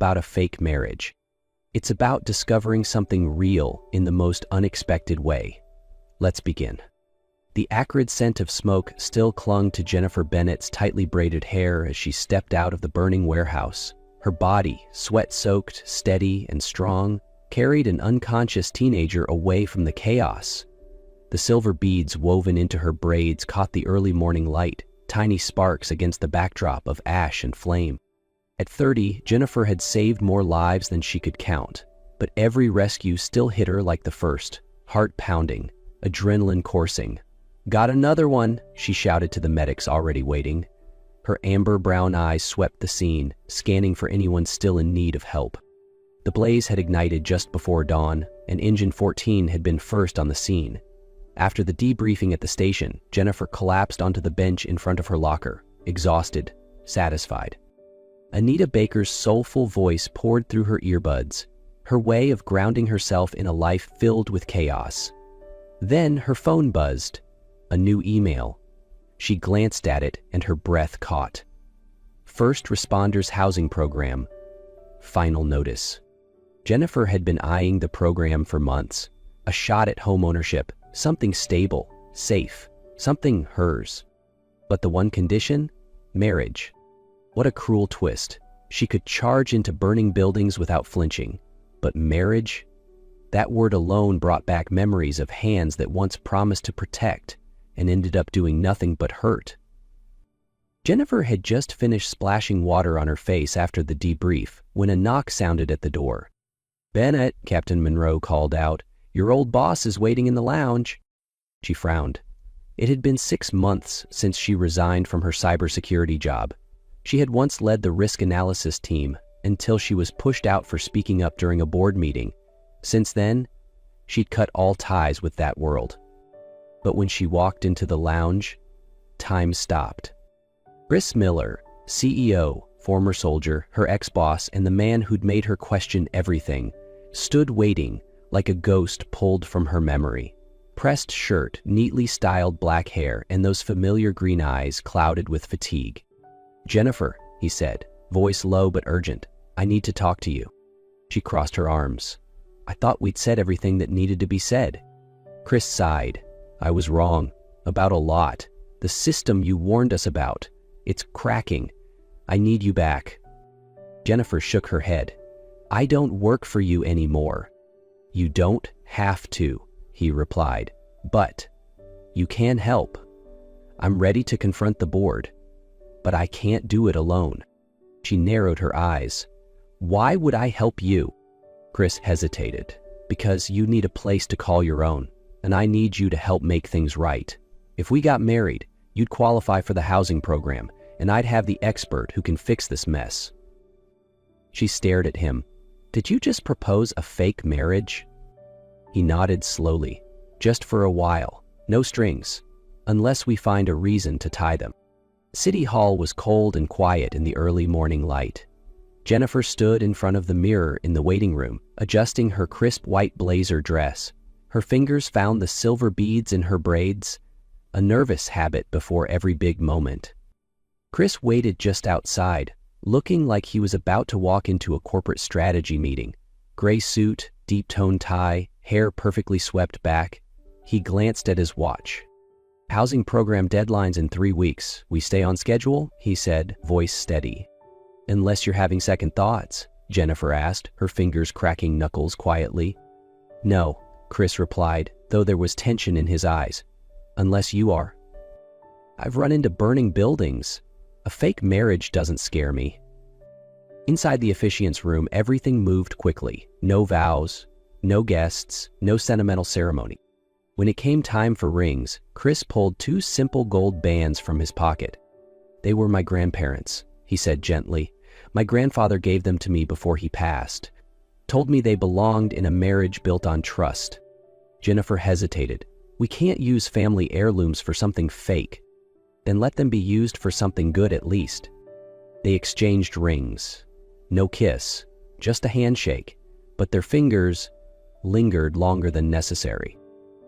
about a fake marriage. It's about discovering something real in the most unexpected way. Let's begin. The acrid scent of smoke still clung to Jennifer Bennett's tightly braided hair as she stepped out of the burning warehouse. Her body, sweat-soaked, steady, and strong, carried an unconscious teenager away from the chaos. The silver beads woven into her braids caught the early morning light, tiny sparks against the backdrop of ash and flame. At 30, Jennifer had saved more lives than she could count, but every rescue still hit her like the first, heart pounding, adrenaline coursing. "Got another one," she shouted to the medics already waiting. Her amber brown eyes swept the scene, scanning for anyone still in need of help. The blaze had ignited just before dawn, and Engine 14 had been first on the scene. After the debriefing at the station, Jennifer collapsed onto the bench in front of her locker, exhausted, satisfied. Anita Baker's soulful voice poured through her earbuds, her way of grounding herself in a life filled with chaos. Then her phone buzzed. A new email. She glanced at it and her breath caught. First Responders Housing Program. Final notice. Jennifer had been eyeing the program for months. A shot at homeownership, something stable, safe, something hers. But the one condition? Marriage. What a cruel twist. She could charge into burning buildings without flinching. But marriage? That word alone brought back memories of hands that once promised to protect and ended up doing nothing but hurt. Jennifer had just finished splashing water on her face after the debrief when a knock sounded at the door. "Bennett," Captain Monroe called out, "your old boss is waiting in the lounge." She frowned. It had been 6 months since she resigned from her cybersecurity job. She had once led the risk analysis team until she was pushed out for speaking up during a board meeting. Since then, she'd cut all ties with that world. But when she walked into the lounge, time stopped. Chris Miller, CEO, former soldier, her ex-boss, and the man who'd made her question everything, stood waiting like a ghost pulled from her memory. Pressed shirt, neatly styled black hair, and those familiar green eyes clouded with fatigue. "Jennifer," he said, voice low but urgent, "I need to talk to you." She crossed her arms. "I thought we'd said everything that needed to be said." Chris sighed. "I was wrong. About a lot. The system you warned us about. It's cracking. I need you back." Jennifer shook her head. "I don't work for you anymore." "You don't have to," he replied. "But you can help. I'm ready to confront the board. But I can't do it alone." She narrowed her eyes. "Why would I help you?" Chris hesitated. "Because you need a place to call your own, and I need you to help make things right. If we got married, you'd qualify for the housing program, and I'd have the expert who can fix this mess." She stared at him. "Did you just propose a fake marriage?" He nodded slowly. "Just for a while. No strings. Unless we find a reason to tie them." City Hall was cold and quiet in the early morning light. Jennifer stood in front of the mirror in the waiting room, adjusting her crisp white blazer dress. Her fingers found the silver beads in her braids, a nervous habit before every big moment. Chris waited just outside, looking like he was about to walk into a corporate strategy meeting. Gray suit, deep-toned tie, hair perfectly swept back. He glanced at his watch. "Housing program deadlines in 3 weeks. We stay on schedule?" he said, voice steady. "Unless you're having second thoughts?" Jennifer asked, her fingers cracking knuckles quietly. "No," Chris replied, though there was tension in his eyes. "Unless you are." "I've run into burning buildings. A fake marriage doesn't scare me." Inside the officiant's room, everything moved quickly. No vows, no guests, no sentimental ceremony. When it came time for rings, Chris pulled 2 simple gold bands from his pocket. "They were my grandparents," he said gently. "My grandfather gave them to me before he passed. Told me they belonged in a marriage built on trust." Jennifer hesitated. "We can't use family heirlooms for something fake." "Then let them be used for something good at least." They exchanged rings. No kiss, just a handshake, but their fingers lingered longer than necessary.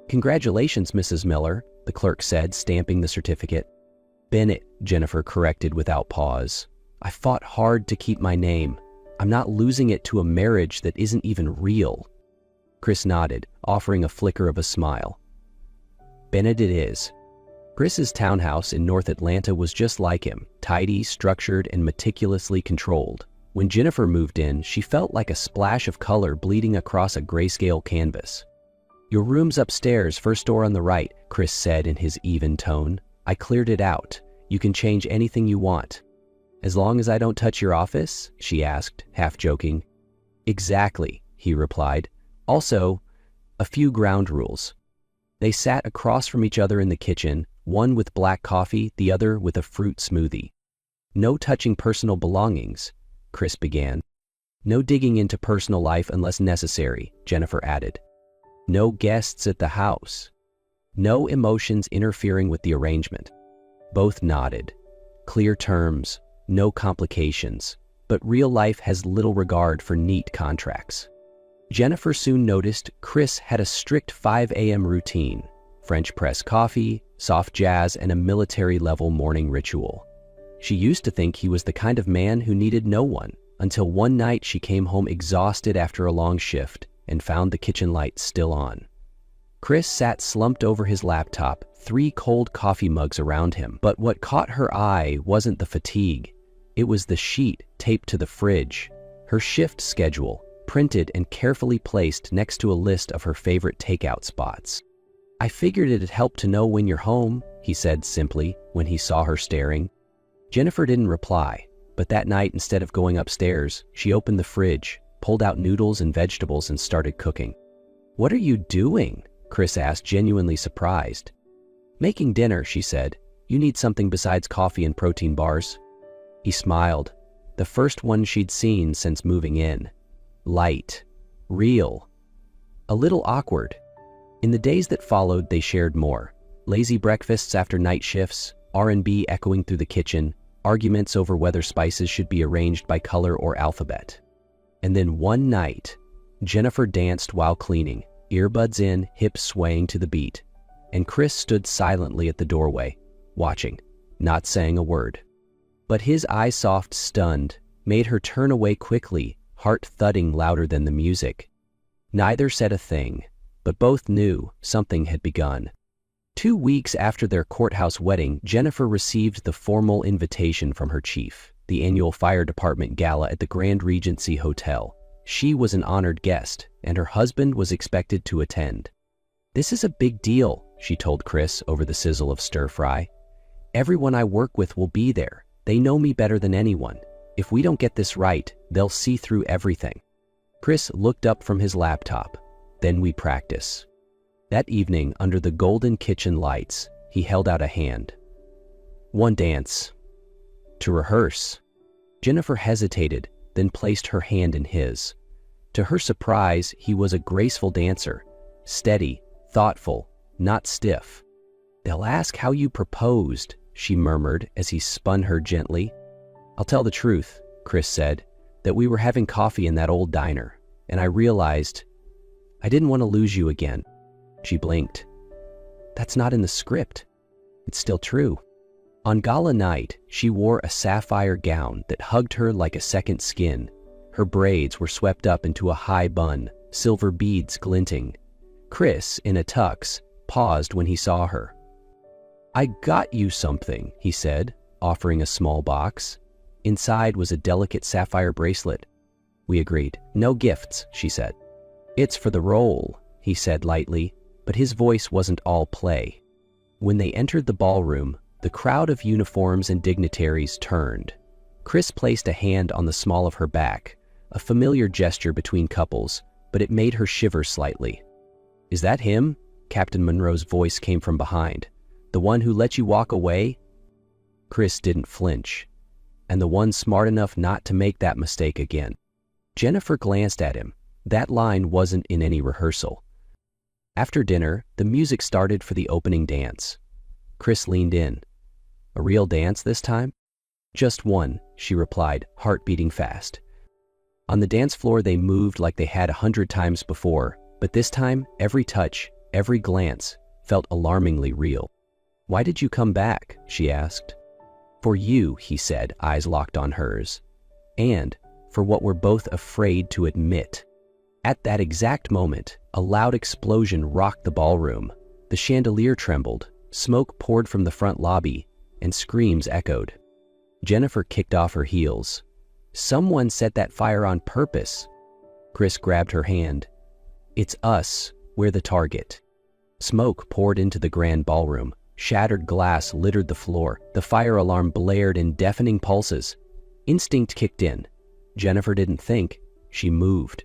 "Congratulations, Mrs. Miller," the clerk said, stamping the certificate. "Bennett," Jennifer corrected without pause. "I fought hard to keep my name. I'm not losing it to a marriage that isn't even real. Chris nodded, offering a flicker of a smile. Bennett it is. Chris's townhouse in North Atlanta was just like him, tidy, structured, and meticulously controlled. When Jennifer moved in, she felt like a splash of color bleeding across a grayscale canvas. Your room's upstairs, first door on the right, Chris said in his even tone. I cleared it out. You can change anything you want. As long as I don't touch your office? She asked, half joking. Exactly, he replied. Also, a few ground rules. They sat across from each other in the kitchen, one with black coffee, the other with a fruit smoothie. No touching personal belongings, Chris began. No digging into personal life unless necessary, Jennifer added. No guests at the house. No emotions interfering with the arrangement. Both nodded. Clear terms, no complications, but real life has little regard for neat contracts. Jennifer soon noticed Chris had a strict 5 a.m. routine, French press coffee, soft jazz, and a military-level morning ritual. She used to think he was the kind of man who needed no one, until one night she came home exhausted after a long shift and found the kitchen light still on. Chris sat slumped over his laptop, 3 cold coffee mugs around him, but what caught her eye wasn't the fatigue. It was the sheet taped to the fridge, her shift schedule, printed and carefully placed next to a list of her favorite takeout spots. I figured it'd help to know when you're home, he said simply when he saw her staring. Jennifer didn't reply, but that night, instead of going upstairs, she opened the fridge, pulled out noodles and vegetables, and started cooking. What are you doing? Chris asked, genuinely surprised. Making dinner, she said. You need something besides coffee and protein bars. He smiled, the first one she'd seen since moving in. Light. Real. A little awkward. In the days that followed, they shared more. Lazy breakfasts after night shifts, R&B echoing through the kitchen, arguments over whether spices should be arranged by color or alphabet. And then one night, Jennifer danced while cleaning, earbuds in, hips swaying to the beat, and Chris stood silently at the doorway, watching, not saying a word. But his eyes, soft, stunned, made her turn away quickly, heart thudding louder than the music. Neither said a thing, but both knew something had begun. 2 weeks after their courthouse wedding, Jennifer received the formal invitation from her chief, the annual fire department gala at the Grand Regency Hotel. She was an honored guest, and her husband was expected to attend. This is a big deal, she told Chris over the sizzle of stir-fry. Everyone I work with will be there. They know me better than anyone. If we don't get this right, they'll see through everything. Chris looked up from his laptop. Then we practice. That evening, under the golden kitchen lights, he held out a hand. One dance. To rehearse. Jennifer hesitated, then placed her hand in his. To her surprise, he was a graceful dancer, steady, thoughtful, not stiff. They'll ask how you proposed, she murmured as he spun her gently. I'll tell the truth, Chris said, that we were having coffee in that old diner, and I realized I didn't want to lose you again. She blinked. That's not in the script. It's still true. On gala night, she wore a sapphire gown that hugged her like a second skin. Her braids were swept up into a high bun, silver beads glinting. Chris, in a tux, paused when he saw her. I got you something, he said, offering a small box. Inside was a delicate sapphire bracelet. We agreed. No gifts, she said. It's for the role, he said lightly, but his voice wasn't all play. When they entered the ballroom, the crowd of uniforms and dignitaries turned. Chris placed a hand on the small of her back, a familiar gesture between couples, but it made her shiver slightly. Is that him? Captain Monroe's voice came from behind. The one who let you walk away? Chris didn't flinch. And the one smart enough not to make that mistake again. Jennifer glanced at him. That line wasn't in any rehearsal. After dinner, the music started for the opening dance. Chris leaned in. A real dance this time? Just one, she replied, heart beating fast. On the dance floor they moved like they had 100 times before, but this time, every touch, every glance, felt alarmingly real. Why did you come back? She asked. For you, he said, eyes locked on hers. And for what we're both afraid to admit. At that exact moment, a loud explosion rocked the ballroom. The chandelier trembled, smoke poured from the front lobby, and screams echoed. Jennifer kicked off her heels. Someone set that fire on purpose. Chris grabbed her hand. It's us. We're the target. Smoke poured into the grand ballroom. Shattered glass littered the floor. The fire alarm blared in deafening pulses. Instinct kicked in. Jennifer didn't think. She moved.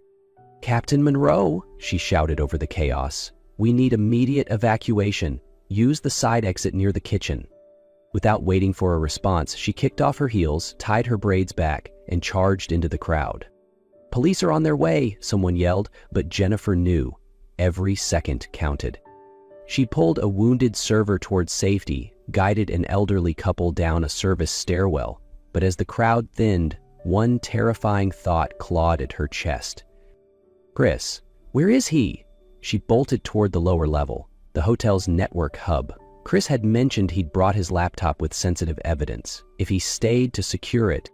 "Captain Monroe," she shouted over the chaos. "We need immediate evacuation. Use the side exit near the kitchen." Without waiting for a response, she kicked off her heels, tied her braids back, and charged into the crowd. "Police are on their way," someone yelled, but Jennifer knew. Every second counted. She pulled a wounded server towards safety, guided an elderly couple down a service stairwell, but as the crowd thinned, one terrifying thought clawed at her chest. "Chris, where is he?" She bolted toward the lower level, the hotel's network hub. Chris had mentioned he'd brought his laptop with sensitive evidence. If he stayed to secure it,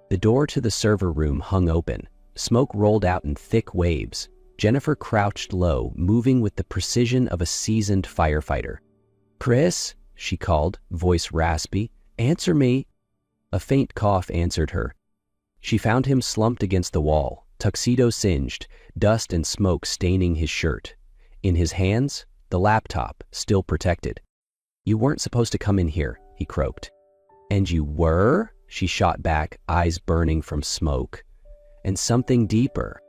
the door to the server room hung open. Smoke rolled out in thick waves. Jennifer crouched low, moving with the precision of a seasoned firefighter. "Chris," she called, voice raspy, "answer me." A faint cough answered her. She found him slumped against the wall, tuxedo singed, dust and smoke staining his shirt. In his hands, the laptop, still protected. "You weren't supposed to come in here," he croaked. "And you were?" she shot back, eyes burning from smoke. "And something deeper."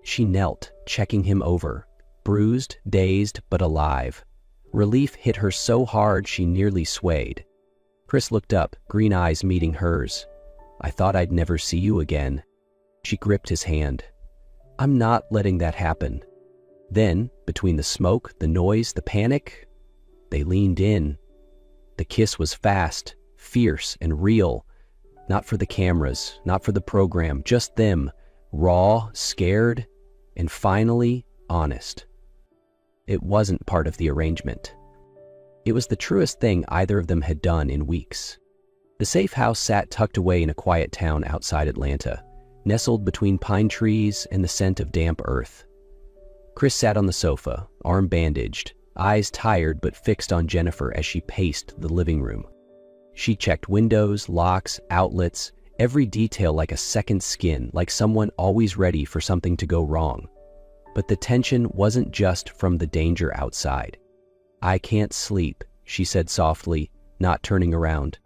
She knelt, checking him over, bruised, dazed, but alive. Relief hit her so hard she nearly swayed. Chris looked up, green eyes meeting hers. "I thought I'd never see you again." She gripped his hand. "I'm not letting that happen." Then, between the smoke, the noise, the panic, they leaned in. The kiss was fast, fierce, and real. Not for the cameras, not for the program, just them, raw, scared, and finally, honest. It wasn't part of the arrangement. It was the truest thing either of them had done in weeks. The safe house sat tucked away in a quiet town outside Atlanta, nestled between pine trees and the scent of damp earth. Chris sat on the sofa, arm bandaged, eyes tired but fixed on Jennifer as she paced the living room. She checked windows, locks, outlets, every detail like a second skin, like someone always ready for something to go wrong. But the tension wasn't just from the danger outside. "I can't sleep," she said softly, not turning around.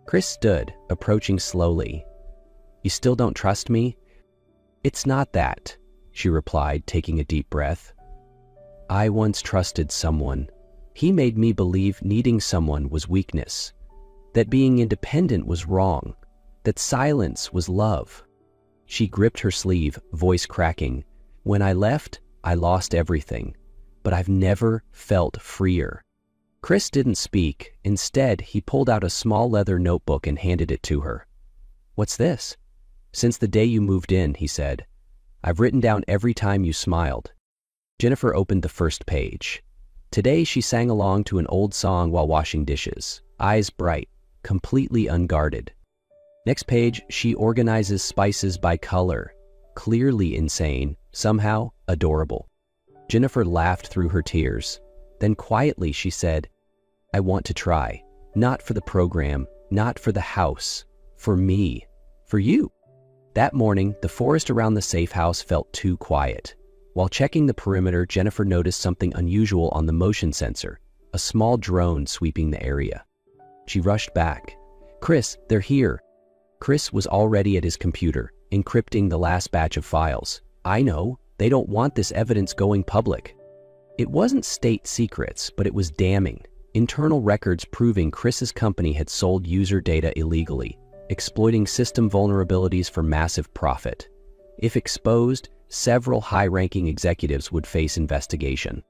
Chris stood, approaching slowly. "You still don't trust me?" "It's not that," she replied, taking a deep breath. "I once trusted someone. He made me believe needing someone was weakness, that being independent was wrong, that silence was love." She gripped her sleeve, voice cracking. "When I left, I lost everything, but I've never felt freer." Chris didn't speak. Instead, he pulled out a small leather notebook and handed it to her. "What's this?" "Since the day you moved in," he said. "I've written down every time you smiled." Jennifer opened the first page. Today she sang along to an old song while washing dishes, eyes bright, completely unguarded. Next page, she organizes spices by color, clearly insane, somehow adorable. Jennifer laughed through her tears. Then quietly she said, "I want to try, not for the program, not for the house, for me, for you." That morning, the forest around the safe house felt too quiet. While checking the perimeter, Jennifer noticed something unusual on the motion sensor, a small drone sweeping the area. She rushed back. "Chris, they're here." Chris was already at his computer, encrypting the last batch of files. "I know, they don't want this evidence going public." It wasn't state secrets, but it was damning. Internal records proving Chris's company had sold user data illegally, exploiting system vulnerabilities for massive profit. If exposed, several high-ranking executives would face investigation.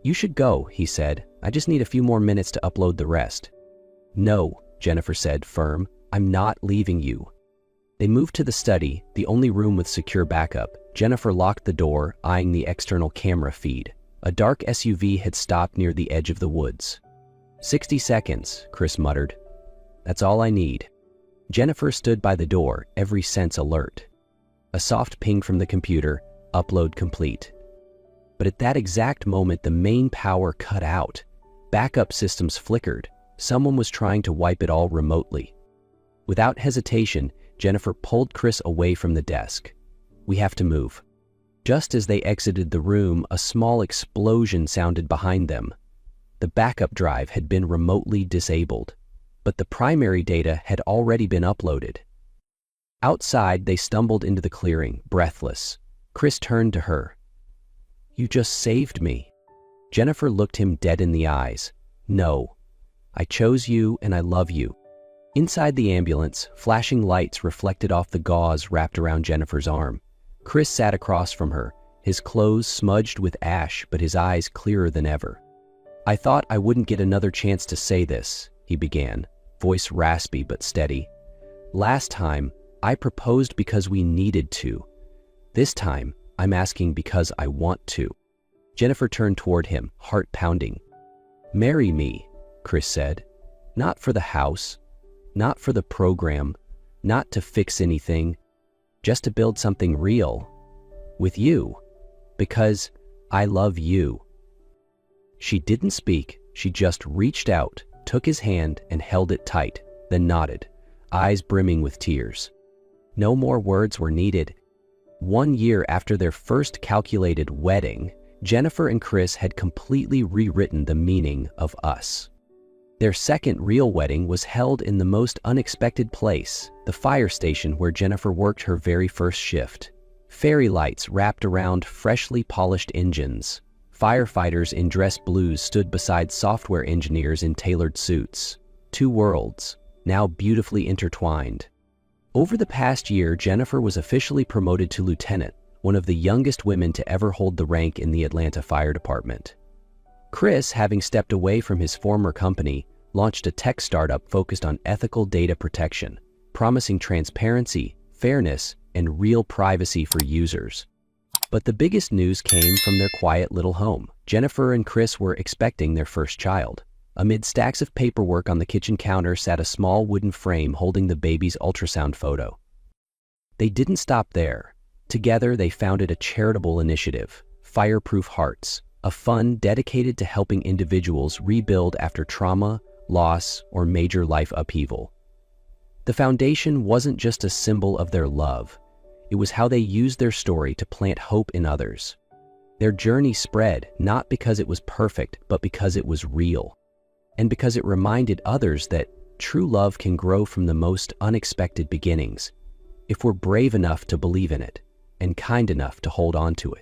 "You should go," he said. "I just need a few more minutes to upload the rest." "No," Jennifer said, firm. "I'm not leaving you." They moved to the study, the only room with secure backup. Jennifer locked the door, eyeing the external camera feed. A dark SUV had stopped near the edge of the woods. 60 seconds, Chris muttered. "That's all I need." Jennifer stood by the door, every sense alert. A soft ping from the computer, upload complete. But at that exact moment, the main power cut out. Backup systems flickered. Someone was trying to wipe it all remotely. Without hesitation, Jennifer pulled Chris away from the desk. "We have to move." Just as they exited the room, a small explosion sounded behind them. The backup drive had been remotely disabled, but the primary data had already been uploaded. Outside, they stumbled into the clearing, breathless. Chris turned to her. "You just saved me." Jennifer looked him dead in the eyes. "No. I chose you and I love you." Inside the ambulance, flashing lights reflected off the gauze wrapped around Jennifer's arm. Chris sat across from her, his clothes smudged with ash but his eyes clearer than ever. "I thought I wouldn't get another chance to say this," he began, voice raspy but steady. "Last time, I proposed because we needed to. This time, I'm asking because I want to." Jennifer turned toward him, heart pounding. "Marry me," Chris said. "Not for the house, not for the program, not to fix anything, just to build something real. With you. Because I love you." She didn't speak, she just reached out, took his hand and held it tight, then nodded, eyes brimming with tears. No more words were needed. 1 year after their first calculated wedding, Jennifer and Chris had completely rewritten the meaning of us. Their second real wedding was held in the most unexpected place, the fire station where Jennifer worked her very first shift. Fairy lights wrapped around freshly polished engines. Firefighters in dress blues stood beside software engineers in tailored suits. Two worlds, now beautifully intertwined. Over the past year, Jennifer was officially promoted to lieutenant, one of the youngest women to ever hold the rank in the Atlanta Fire Department. Chris, having stepped away from his former company, launched a tech startup focused on ethical data protection, promising transparency, fairness, and real privacy for users. But the biggest news came from their quiet little home. Jennifer and Chris were expecting their first child. Amid stacks of paperwork on the kitchen counter sat a small wooden frame holding the baby's ultrasound photo. They didn't stop there. Together, they founded a charitable initiative, Fireproof Hearts, a fund dedicated to helping individuals rebuild after trauma, loss, or major life upheaval. The foundation wasn't just a symbol of their love. It was how they used their story to plant hope in others. Their journey spread not because it was perfect, but because it was real. And because it reminded others that true love can grow from the most unexpected beginnings, if we're brave enough to believe in it and kind enough to hold on to it.